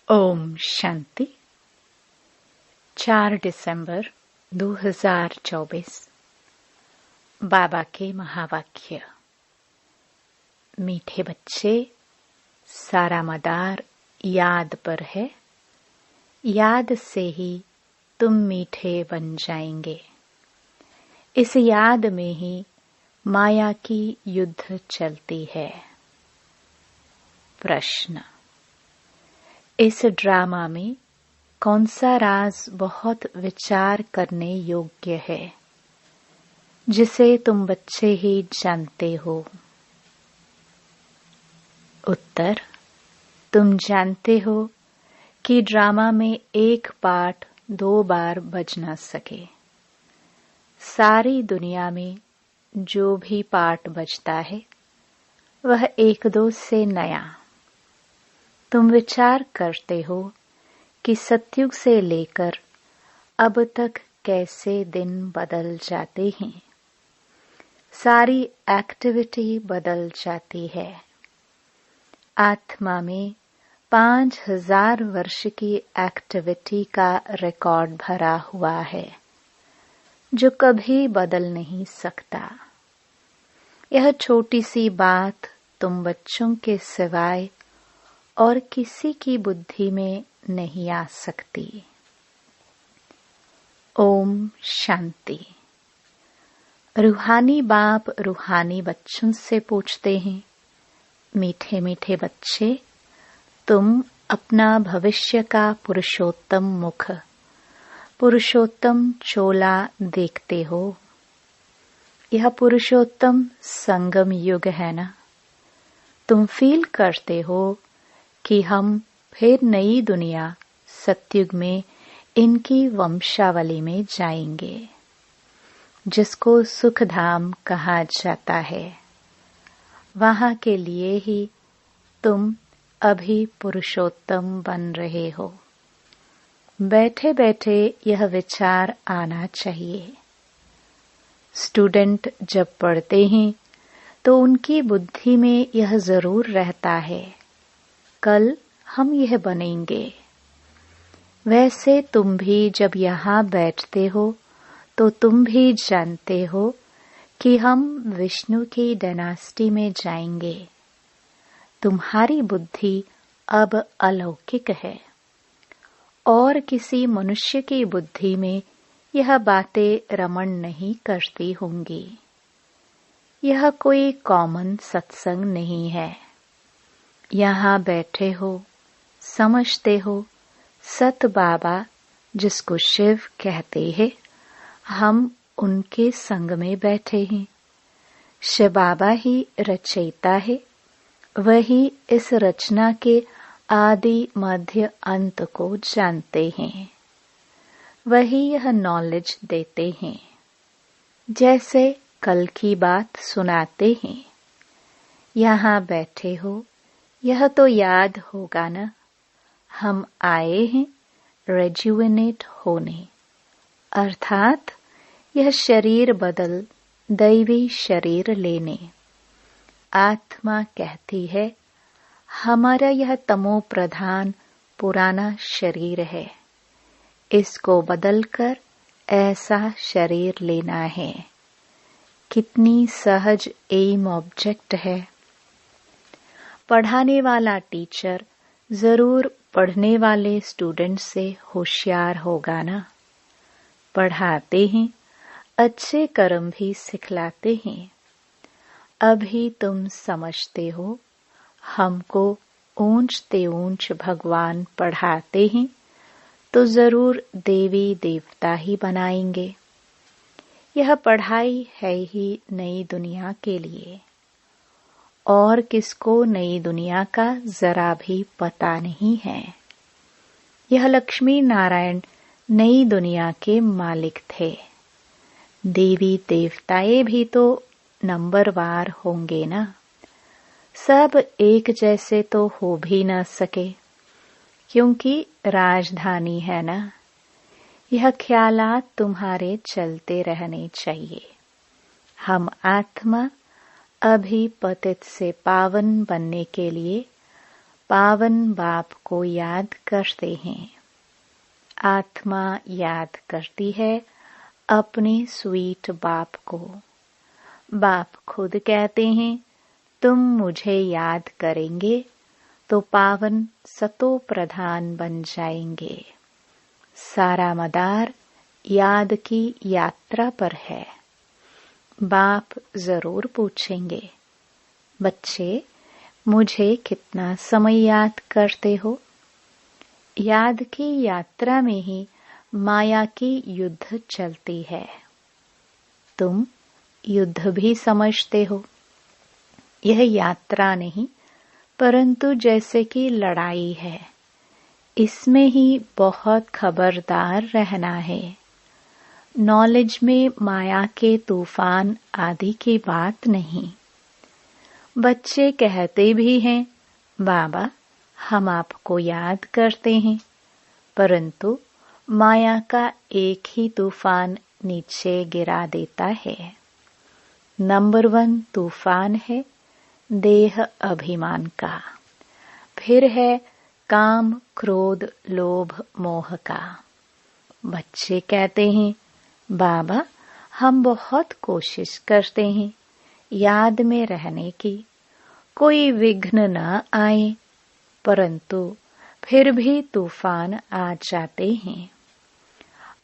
ओम शांति। 4 दिसंबर 2024। बाबा के महावाक्य। मीठे बच्चे, सारा मदार याद पर है। याद से ही तुम मीठे बन जाएंगे। इस याद में ही माया की युद्ध चलती है। प्रश्न: इस ड्रामा में कौन सा राज बहुत विचार करने योग्य है, जिसे तुम बच्चे ही जानते हो? उत्तर: तुम जानते हो कि ड्रामा में एक पार्ट 2 बार बज न सके। सारी दुनिया में जो भी पार्ट बजता है वह 1-2 से नया। तुम विचार करते हो कि सतयुग से लेकर अब तक कैसे दिन बदल जाते हैं। सारी एक्टिविटी बदल जाती है। आत्मा में 5000 वर्ष की एक्टिविटी का रिकॉर्ड भरा हुआ है, जो कभी बदल नहीं सकता। यह छोटी सी बात तुम बच्चों के सिवाय और किसी की बुद्धि में नहीं आ सकती। ओम शांति। रूहानी बाप रूहानी बच्चों से पूछते हैं, मीठे मीठे बच्चे, तुम अपना भविष्य का पुरुषोत्तम मुख, पुरुषोत्तम चोला देखते हो। यह पुरुषोत्तम संगम युग है ना? तुम फील करते हो कि हम फिर नई दुनिया सतयुग में इनकी वंशावली में जाएंगे, जिसको सुखधाम कहा जाता है। वहां के लिए ही तुम अभी पुरुषोत्तम बन रहे हो। बैठे बैठे यह विचार आना चाहिए। स्टूडेंट जब पढ़ते हैं तो उनकी बुद्धि में यह जरूर रहता है, कल हम यह बनेंगे। वैसे तुम भी जब यहाँ बैठते हो तो तुम भी जानते हो कि हम विष्णु की डायनास्टी में जाएंगे। तुम्हारी बुद्धि अब अलौकिक है और किसी मनुष्य की बुद्धि में यह बातें रमण नहीं करती होंगी। यह कोई कॉमन सत्संग नहीं है। यहाँ बैठे हो, समझते हो, सत बाबा जिसको शिव कहते हैं, हम उनके संग में बैठे हैं। शिव बाबा ही रचयिता है। वही इस रचना के आदि मध्य अंत को जानते हैं। वही यह नॉलेज देते हैं। जैसे कल की बात सुनाते हैं। यहाँ बैठे हो, यह तो याद होगा ना, हम आए हैं रेजुवेनेट होने, अर्थात यह शरीर बदल दैवी शरीर लेने। आत्मा कहती है, हमारा यह तमो प्रधान पुराना शरीर है, इसको बदलकर ऐसा शरीर लेना है। कितनी सहज एम ऑब्जेक्ट है। पढ़ाने वाला टीचर जरूर पढ़ने वाले स्टूडेंट से होशियार होगा ना। पढ़ाते हैं, अच्छे कर्म भी सिखलाते हैं। अभी तुम समझते हो, हमको ऊंचते ऊंच भगवान पढ़ाते हैं तो जरूर देवी देवता ही बनाएंगे। यह पढ़ाई है ही नई दुनिया के लिए, और किसको नई दुनिया का जरा भी पता नहीं है। यह लक्ष्मी नारायण नई दुनिया के मालिक थे। देवी देवताएं भी तो नंबरवार होंगे ना। सब एक जैसे तो हो भी न सके, क्योंकि राजधानी है ना। यह ख्यालात तुम्हारे चलते रहने चाहिए। हम आत्मा अभी पतित से पावन बनने के लिए पावन बाप को याद करते हैं। आत्मा याद करती है अपने स्वीट बाप को। बाप खुद कहते हैं, तुम मुझे याद करेंगे तो पावन सतो प्रधान बन जाएंगे। सारा मदार याद की यात्रा पर है। बाप जरूर पूछेंगे, बच्चे मुझे कितना समय याद करते हो? याद की यात्रा में ही माया की युद्ध चलती है। तुम युद्ध भी समझते हो। यह यात्रा नहीं परंतु जैसे कि लड़ाई है। इसमें ही बहुत खबरदार रहना है। नॉलेज में माया के तूफान आदि की बात नहीं। बच्चे कहते भी हैं, बाबा हम आपको याद करते हैं, परंतु माया का एक ही तूफान नीचे गिरा देता है। नंबर 1 तूफान है देह अभिमान का, फिर है काम क्रोध लोभ मोह का। बच्चे कहते हैं, बाबा हम बहुत कोशिश करते हैं याद में रहने की, कोई विघ्न न आए, परंतु फिर भी तूफान आ जाते हैं।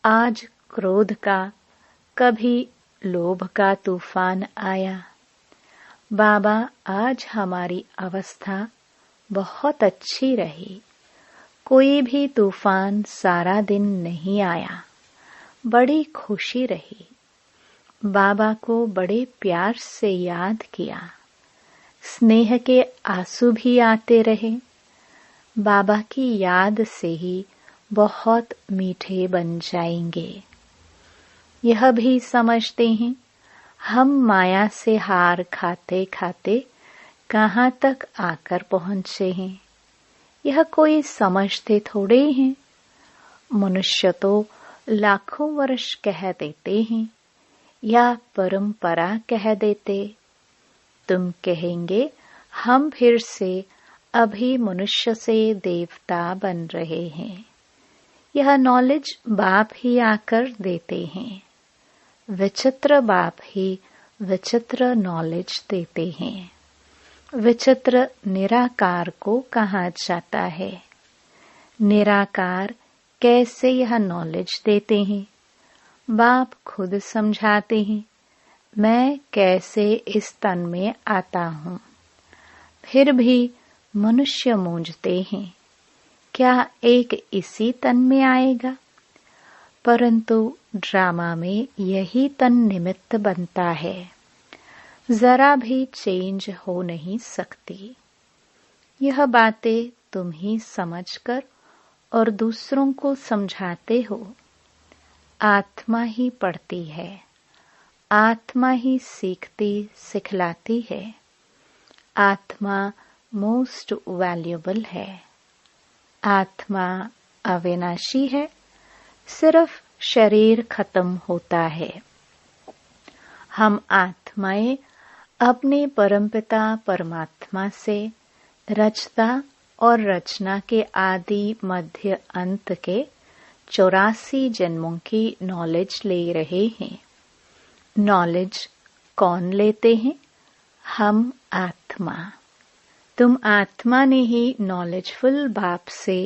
आज क्रोध का, कभी लोभ का तूफान आया। बाबा आज हमारी अवस्था बहुत अच्छी रही, कोई भी तूफान सारा दिन नहीं आया, बड़ी खुशी रही। बाबा को बड़े प्यार से याद किया, स्नेह के आंसू भी आते रहे। बाबा की याद से ही बहुत मीठे बन जाएंगे। यह भी समझते हैं हम माया से हार खाते खाते कहाँ तक आकर पहुँचे हैं, यह कोई समझते थोड़े हैं। मनुष्य तो लाखों वर्ष कह देते हैं या परंपरा कह देते। तुम कहेंगे हम फिर से अभी मनुष्य से देवता बन रहे हैं। यह नॉलेज बाप ही आकर देते हैं। विचित्र बाप ही विचित्र नॉलेज देते हैं। विचित्र निराकार को कहा जाता है। निराकार कैसे यह नॉलेज देते हैं? बाप खुद समझाते हैं, मैं कैसे इस तन में आता हूँ। फिर भी मनुष्य मूंझते हैं, क्या एक इसी तन में आएगा? परंतु ड्रामा में यही तन निमित्त बनता है, जरा भी चेंज हो नहीं सकती। यह बातें तुम ही समझकर और दूसरों को समझाते हो। आत्मा ही पढ़ती है, आत्मा ही सीखती सिखलाती है। आत्मा मोस्ट वैल्यूएबल है। आत्मा अविनाशी है, सिर्फ शरीर खत्म होता है। हम आत्माएं अपने परमपिता परमात्मा से रचता और रचना के आदि मध्य अंत के 84 जन्मों की नॉलेज ले रहे हैं। नॉलेज कौन लेते हैं? हम आत्मा। तुम आत्मा ने ही नॉलेजफुल बाप से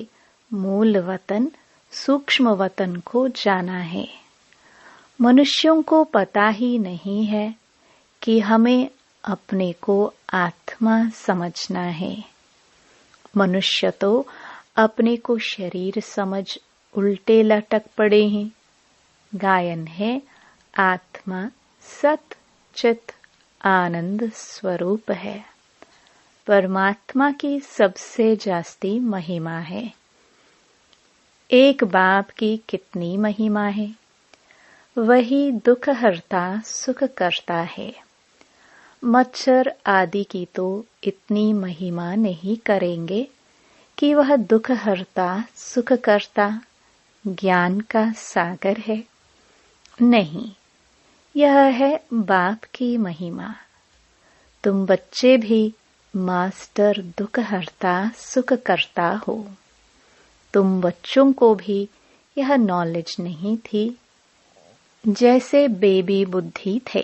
मूल वतन सूक्ष्म वतन को जाना है। मनुष्यों को पता ही नहीं है कि हमें अपने को आत्मा समझना है। मनुष्य तो अपने को शरीर समझ उल्टे लटक पड़े हैं। गायन है, आत्मा सत चित आनंद स्वरूप है। परमात्मा की सबसे जास्ती महिमा है। एक बाप की कितनी महिमा है? वही दुख हरता सुख करता है। मच्छर आदि की तो इतनी महिमा नहीं करेंगे कि वह दुख हरता सुख करता ज्ञान का सागर है। नहीं, यह है बाप की महिमा। तुम बच्चे भी मास्टर दुख हरता सुख करता हो। तुम बच्चों को भी यह नॉलेज नहीं थी। जैसे बेबी बुद्धि थे,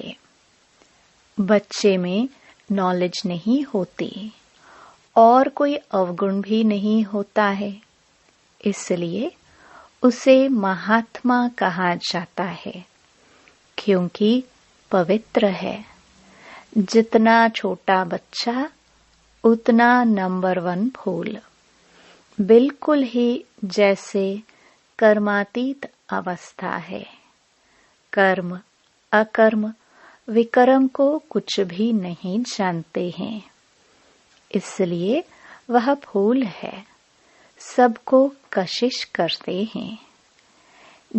बच्चे में नॉलेज नहीं होती और कोई अवगुण भी नहीं होता है, इसलिए उसे महात्मा कहा जाता है, क्योंकि पवित्र है। जितना छोटा बच्चा उतना नंबर 1 फूल। बिल्कुल ही जैसे कर्मातीत अवस्था है। कर्म अकर्म विकर्म को कुछ भी नहीं जानते हैं, इसलिए वह फूल है। सबको कशिश करते हैं।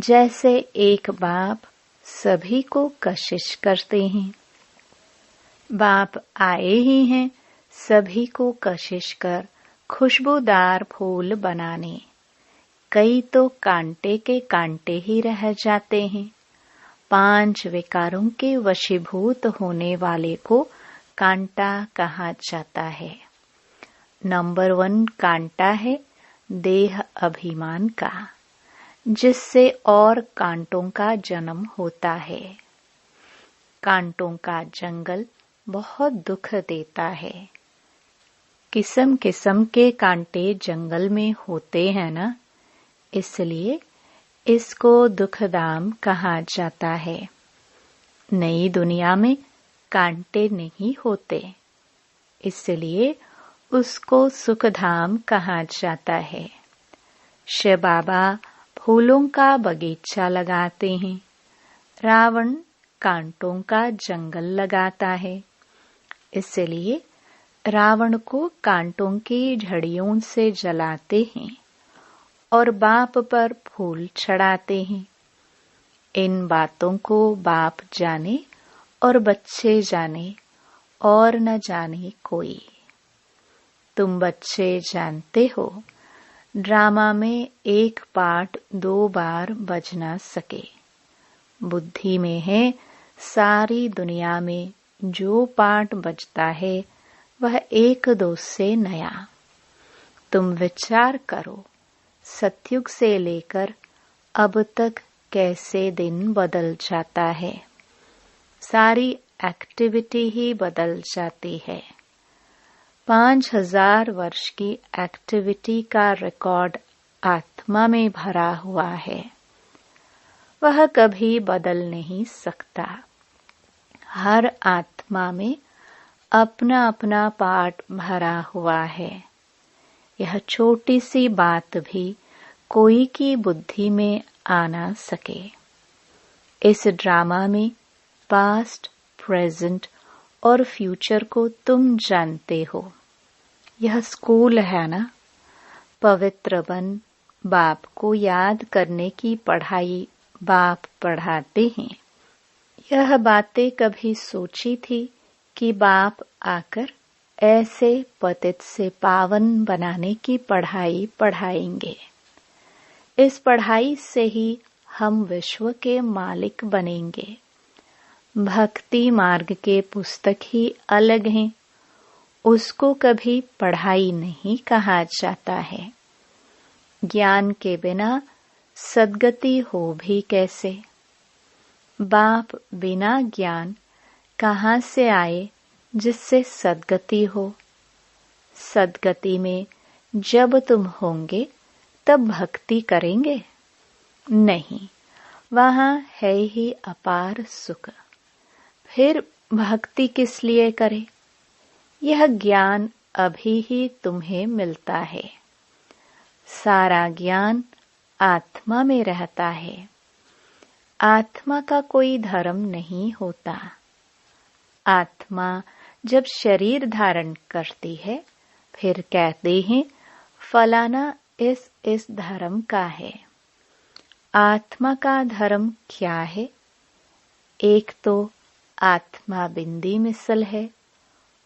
जैसे एक बाप सभी को कशिश करते हैं। बाप आए ही हैं सभी को कशिश कर खुशबूदार फूल बनाने। कई तो कांटे के कांटे ही रह जाते हैं। 5 विकारों के वशीभूत होने वाले को कांटा कहा जाता है। नंबर 1 कांटा है देह अभिमान का, जिससे और कांटों का जन्म होता है। कांटों का जंगल बहुत दुख देता है। किस्म किस्म के कांटे जंगल में होते हैं ना, इसलिए इसको दुखधाम कहा जाता है। नई दुनिया में कांटे नहीं होते, इसलिए उसको सुखधाम कहा जाता है। शिव बाबा फूलों का बगीचा लगाते हैं। रावण कांटों का जंगल लगाता है, इसलिए रावण को कांटों की झड़ियों से जलाते हैं और बाप पर फूल चढ़ाते हैं। इन बातों को बाप जाने और बच्चे जाने और न जाने कोई। तुम बच्चे जानते हो, ड्रामा में एक पार्ट 2 बार बज ना सके। बुद्धि में है सारी दुनिया में जो पार्ट बजता है वह 1-2 से नया। तुम विचार करो, सतयुग से लेकर अब तक कैसे दिन बदल जाता है। सारी एक्टिविटी ही बदल जाती है। 5000 वर्ष की एक्टिविटी का रिकॉर्ड आत्मा में भरा हुआ है। वह कभी बदल नहीं सकता। हर आत्मा में अपना अपना पार्ट भरा हुआ है। यह छोटी सी बात भी कोई की बुद्धि में आ ना सके। इस ड्रामा में पास्ट, प्रेजेंट और फ्यूचर को तुम जानते हो। यह स्कूल है ना। पवित्र बन बाप को याद करने की पढ़ाई बाप पढ़ाते हैं। यह बातें कभी सोची थी कि बाप आकर ऐसे पतित से पावन बनाने की पढ़ाई पढ़ाएंगे। इस पढ़ाई से ही हम विश्व के मालिक बनेंगे। भक्ति मार्ग के पुस्तक ही अलग हैं, उसको कभी पढ़ाई नहीं कहा जाता है। ज्ञान के बिना सद्गति हो भी कैसे। बाप बिना ज्ञान कहाँ से आए जिससे सद्गति हो। सद्गति में जब तुम होंगे तब भक्ति करेंगे? नहीं, वहाँ है ही अपार सुख। फिर भक्ति किस लिए करे? यह ज्ञान अभी ही तुम्हें मिलता है। सारा ज्ञान आत्मा में रहता है। आत्मा का कोई धर्म नहीं होता। आत्मा जब शरीर धारण करती है, फिर कहते हैं फलाना इस धर्म का है। आत्मा का धर्म क्या है? एक तो आत्मा बिंदी मिसल है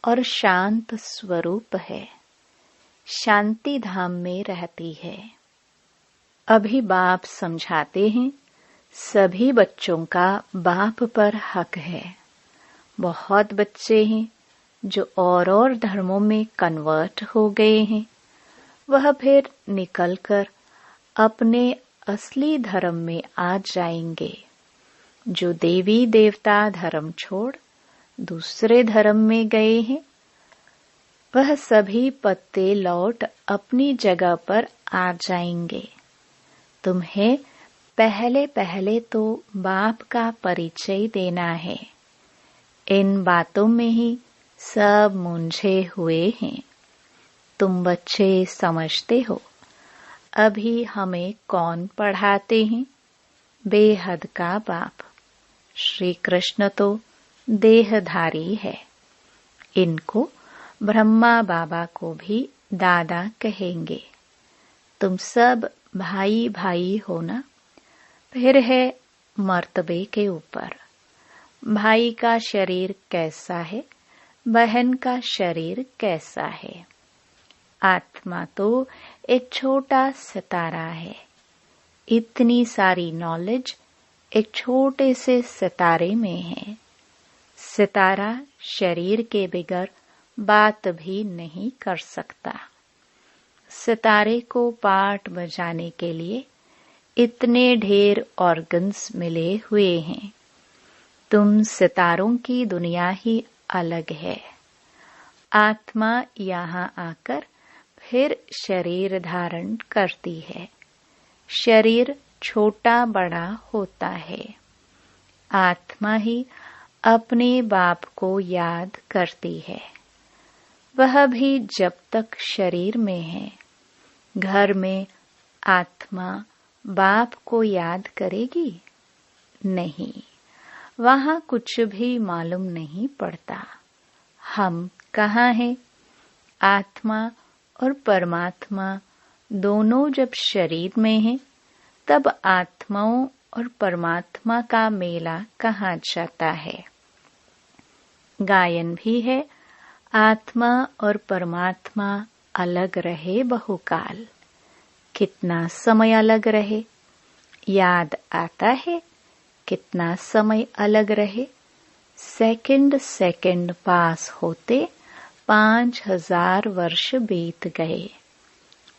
और शांत स्वरूप है। शांति धाम में रहती है। अभी बाप समझाते हैं, सभी बच्चों का बाप पर हक है। बहुत बच्चे हैं जो और धर्मों में कन्वर्ट हो गए हैं, वह फिर निकलकर अपने असली धर्म में आ जाएंगे। जो देवी देवता धर्म छोड़ दूसरे धर्म में गए हैं, वह सभी पत्ते लौट अपनी जगह पर आ जाएंगे। तुम्हें पहले पहले तो बाप का परिचय देना है। इन बातों में ही सब मुंझे हुए हैं। तुम बच्चे समझते हो अभी हमें कौन पढ़ाते हैं? बेहद का बाप। श्री कृष्ण तो देहधारी है। इनको ब्रह्मा बाबा को भी दादा कहेंगे। तुम सब भाई भाई हो ना? फिर है मर्तबे के ऊपर। भाई का शरीर कैसा है, बहन का शरीर कैसा है। आत्मा तो एक छोटा सितारा है। इतनी सारी नॉलेज एक छोटे से सितारे में है। सितारा शरीर के बगैर बात भी नहीं कर सकता। सितारे को पाठ बजाने के लिए इतने ढेर ऑर्गन्स मिले हुए हैं। तुम सितारों की दुनिया ही अलग है। आत्मा यहाँ आकर फिर शरीर धारण करती है। शरीर छोटा बड़ा होता है। आत्मा ही अपने बाप को याद करती है। वह भी जब तक शरीर में है। घर में आत्मा बाप को याद करेगी? नहीं, वहाँ कुछ भी मालूम नहीं पड़ता। हम कहाँ हैं? आत्मा और परमात्मा दोनों जब शरीर में हैं, तब आत्माओं और परमात्मा का मेला कहाँ जाता है? गायन भी है, आत्मा और परमात्मा अलग रहे बहुकाल। कितना समय अलग रहे? याद आता है कितना समय अलग रहे? सेकंड सेकंड पास होते 5000 वर्ष बीत गए।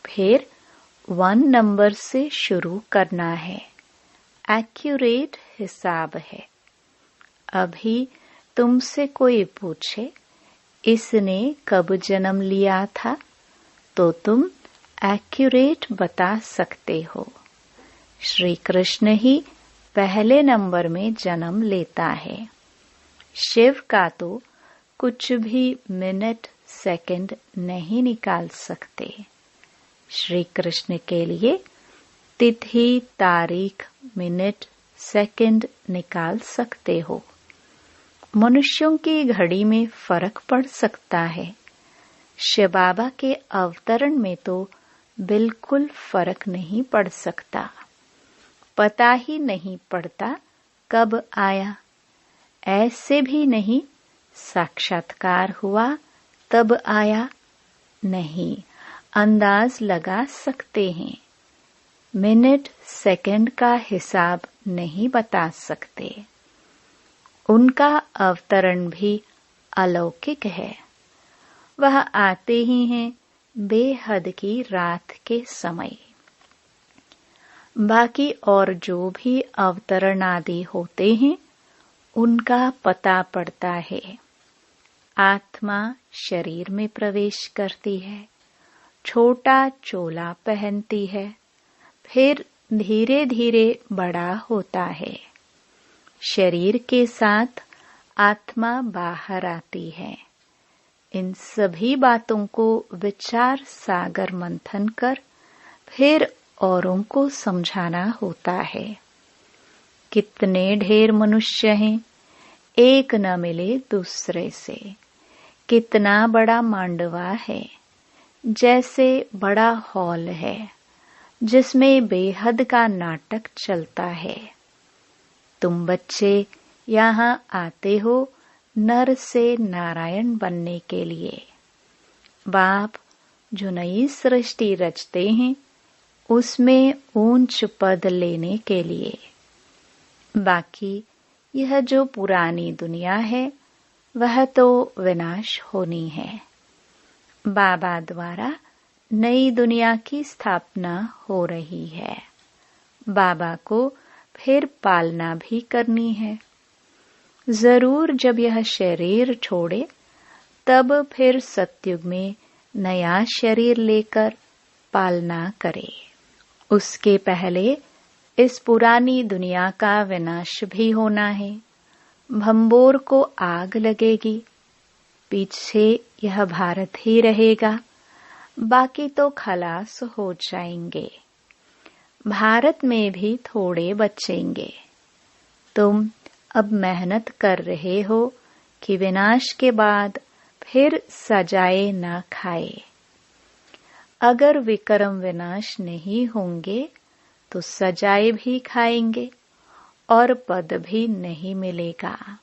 फिर 1 नंबर से शुरू करना है। एक्यूरेट हिसाब है। अभी तुमसे कोई पूछे इसने कब जन्म लिया था, तो तुम एक्यूरेट बता सकते हो। श्री कृष्ण ही पहले नंबर में जन्म लेता है। शिव का तो कुछ भी मिनट सेकंड नहीं निकाल सकते। श्री कृष्ण के लिए तिथि तारीख मिनट सेकंड निकाल सकते हो। मनुष्यों की घड़ी में फर्क पड़ सकता है। शिव बाबा के अवतरण में तो बिल्कुल फर्क नहीं पड़ सकता। पता ही नहीं पड़ता कब आया। ऐसे भी नहीं साक्षात्कार हुआ तब आया। नहीं, अंदाज लगा सकते हैं। मिनट सेकंड का हिसाब नहीं बता सकते। उनका अवतरण भी अलौकिक है। वह आते ही हैं बेहद की रात के समय। बाकी और जो भी अवतरण आदि होते हैं, उनका पता पड़ता है। आत्मा शरीर में प्रवेश करती है, छोटा चोला पहनती है, फिर धीरे धीरे बड़ा होता है। शरीर के साथ आत्मा बाहर आती है। इन सभी बातों को विचार सागर मंथन कर फिर औरों को समझाना होता है। कितने ढेर मनुष्य हैं, एक न मिले दूसरे से। कितना बड़ा मांडवा है, जैसे बड़ा हॉल है जिसमें बेहद का नाटक चलता है। तुम बच्चे यहाँ आते हो नर से नारायण बनने के लिए। बाप जो नई सृष्टि रचते हैं, उसमें ऊंच पद लेने के लिए। बाकी यह जो पुरानी दुनिया है, वह तो विनाश होनी है। बाबा द्वारा नई दुनिया की स्थापना हो रही है। बाबा को फिर पालना भी करनी है। जरूर जब यह शरीर छोड़े तब फिर सतयुग में नया शरीर लेकर पालना करे। उसके पहले इस पुरानी दुनिया का विनाश भी होना है। भंबोर को आग लगेगी, पीछे यह भारत ही रहेगा, बाकी तो खलास हो जाएंगे। भारत में भी थोड़े बचेंगे। तुम अब मेहनत कर रहे हो कि विनाश के बाद फिर सजाए न खाए। अगर विक्रम विनाश नहीं होंगे तो सजाए भी खाएंगे और पद भी नहीं मिलेगा।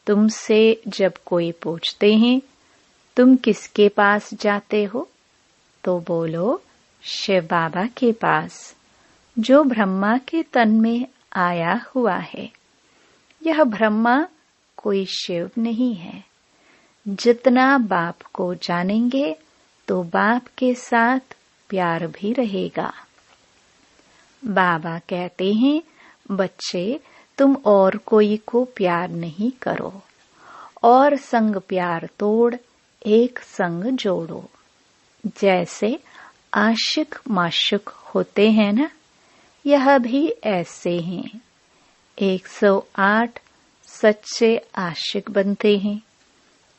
तुमसे जब कोई पूछते हैं तुम किसके पास जाते हो, तो बोलो शिव बाबा के पास, जो ब्रह्मा के तन में आया हुआ है। यह ब्रह्मा कोई शिव नहीं है। जितना बाप को जानेंगे तो बाप के साथ प्यार भी रहेगा। बाबा कहते हैं, बच्चे तुम और कोई को प्यार नहीं करो और संग प्यार तोड़ एक संग जोड़ो। जैसे आशिक माशुक होते हैं ना, यह भी ऐसे हैं। 108 सच्चे आशिक बनते हैं,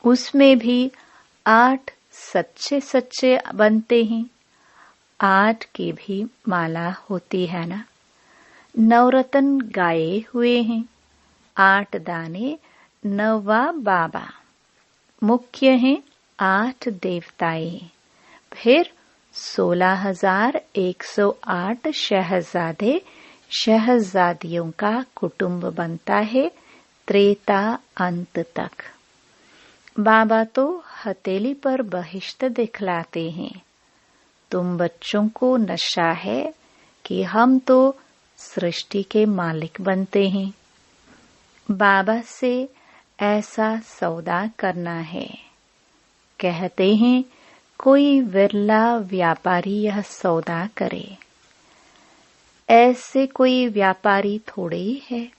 उसमें भी 8 सच्चे सच्चे बनते हैं। 8 की भी माला होती है ना। नवरत्न गाए हुए हैं, 8 दाने 9वां बाबा। मुख्य हैं 8 देवताएं, फिर 16,108 शहजादे शहजादियों का कुटुंब बनता है त्रेता अंत तक। बाबा तो हथेली पर बहिश्त दिखलाते हैं। तुम बच्चों को नशा है कि हम तो सृष्टि के मालिक बनते हैं। बाबा से ऐसा सौदा करना है। कहते हैं कोई विरला व्यापारी यह सौदा करे। ऐसे कोई व्यापारी थोड़े ही है।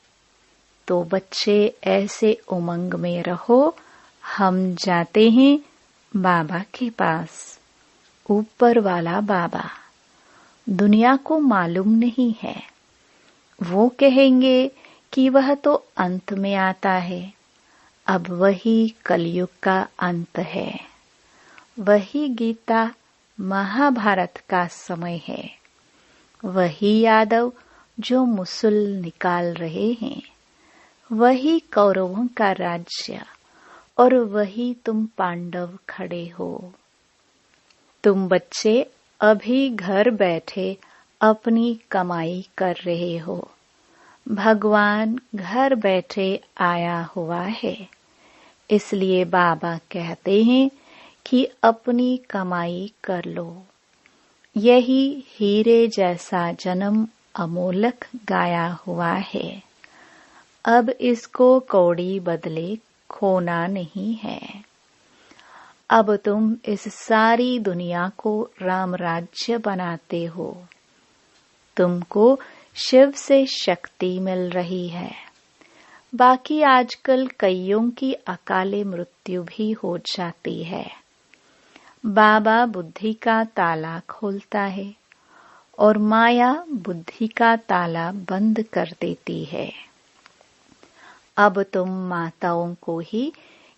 तो बच्चे ऐसे उमंग में रहो, हम जाते हैं बाबा के पास। ऊपर वाला बाबा दुनिया को मालूम नहीं है। वो कहेंगे कि वह तो अंत में आता है। अब वही कलयुग का अंत है। वही गीता महाभारत का समय है। वही यादव जो मुसल निकाल रहे हैं। वही कौरवों का राज्य और वही तुम पांडव खड़े हो। तुम बच्चे अभी घर बैठे अपनी कमाई कर रहे हो। भगवान घर बैठे आया हुआ है। इसलिए बाबा कहते हैं कि अपनी कमाई कर लो। यही हीरे जैसा जन्म अमोलक गाया हुआ है। अब इसको कौड़ी बदले खोना नहीं है। अब तुम इस सारी दुनिया को राम राज्य बनाते हो। तुमको शिव से शक्ति मिल रही है। बाकी आजकल कईयों की अकाले मृत्यु भी हो जाती है। बाबा बुद्धि का ताला खोलता है और माया बुद्धि का ताला बंद कर देती है। अब तुम माताओं को ही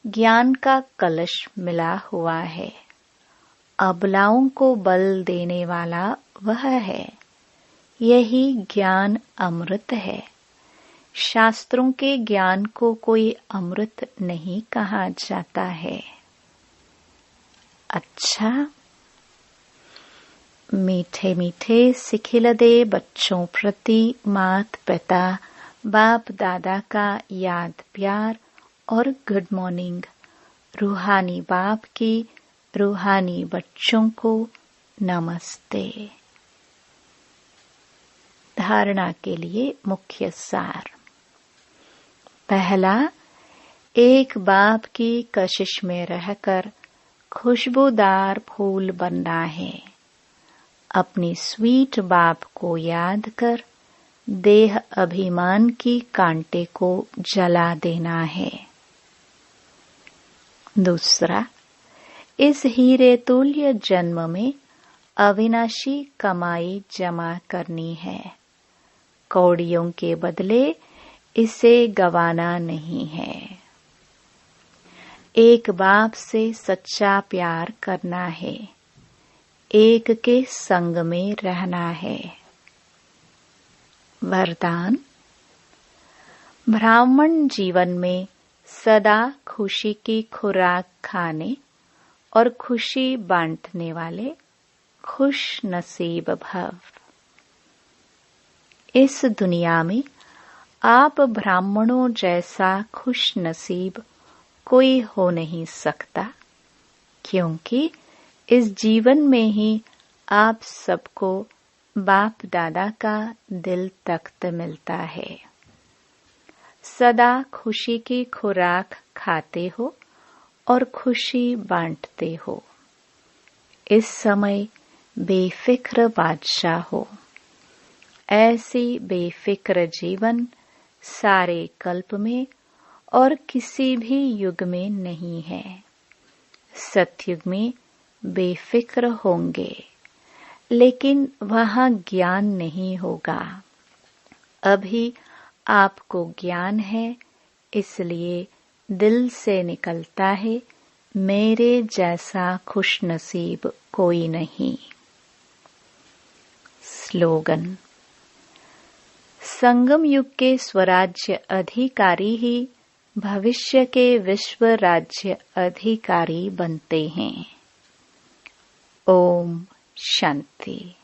ज्ञान का कलश मिला हुआ है। अबलाओं को बल देने वाला वह है। यही ज्ञान अमृत है। शास्त्रों के ज्ञान को कोई अमृत नहीं कहा जाता है। अच्छा, मीठे मीठे सिखिलदे बच्चों प्रति मात पिता बाप दादा का याद प्यार और गुड मॉर्निंग। रूहानी बाप की रूहानी बच्चों को नमस्ते। धारणा के लिए मुख्य सार। पहला, एक बाप की कशिश में रहकर खुशबूदार फूल बनना है। अपनी स्वीट बाप को याद कर देह अभिमान की कांटे को जला देना है। दूसरा, इस हीरे तुल्य जन्म में अविनाशी कमाई जमा करनी है। कौड़ियों के बदले इसे गवाना नहीं है। एक बाप से सच्चा प्यार करना है। एक के संग में रहना है। वरदान, ब्राह्मण जीवन में सदा खुशी की खुराक खाने और खुशी बांटने वाले खुश नसीब भव। इस दुनिया में आप ब्राह्मणों जैसा खुश नसीब कोई हो नहीं सकता, क्योंकि इस जीवन में ही आप सबको बाप दादा का दिल तख्त मिलता है। सदा खुशी की खुराक खाते हो और खुशी बांटते हो। इस समय बेफिक्र बादशाह हो। ऐसी बेफिक्र जीवन सारे कल्प में और किसी भी युग में नहीं है। सतयुग में बेफिक्र होंगे, लेकिन वहां ज्ञान नहीं होगा। अभी आपको ज्ञान है, इसलिए दिल से निकलता है, मेरे जैसा खुशनसीब कोई नहीं। स्लोगन, संगम युग के स्वराज्य अधिकारी ही भविष्य के विश्व राज्य अधिकारी बनते हैं। ओम शांति।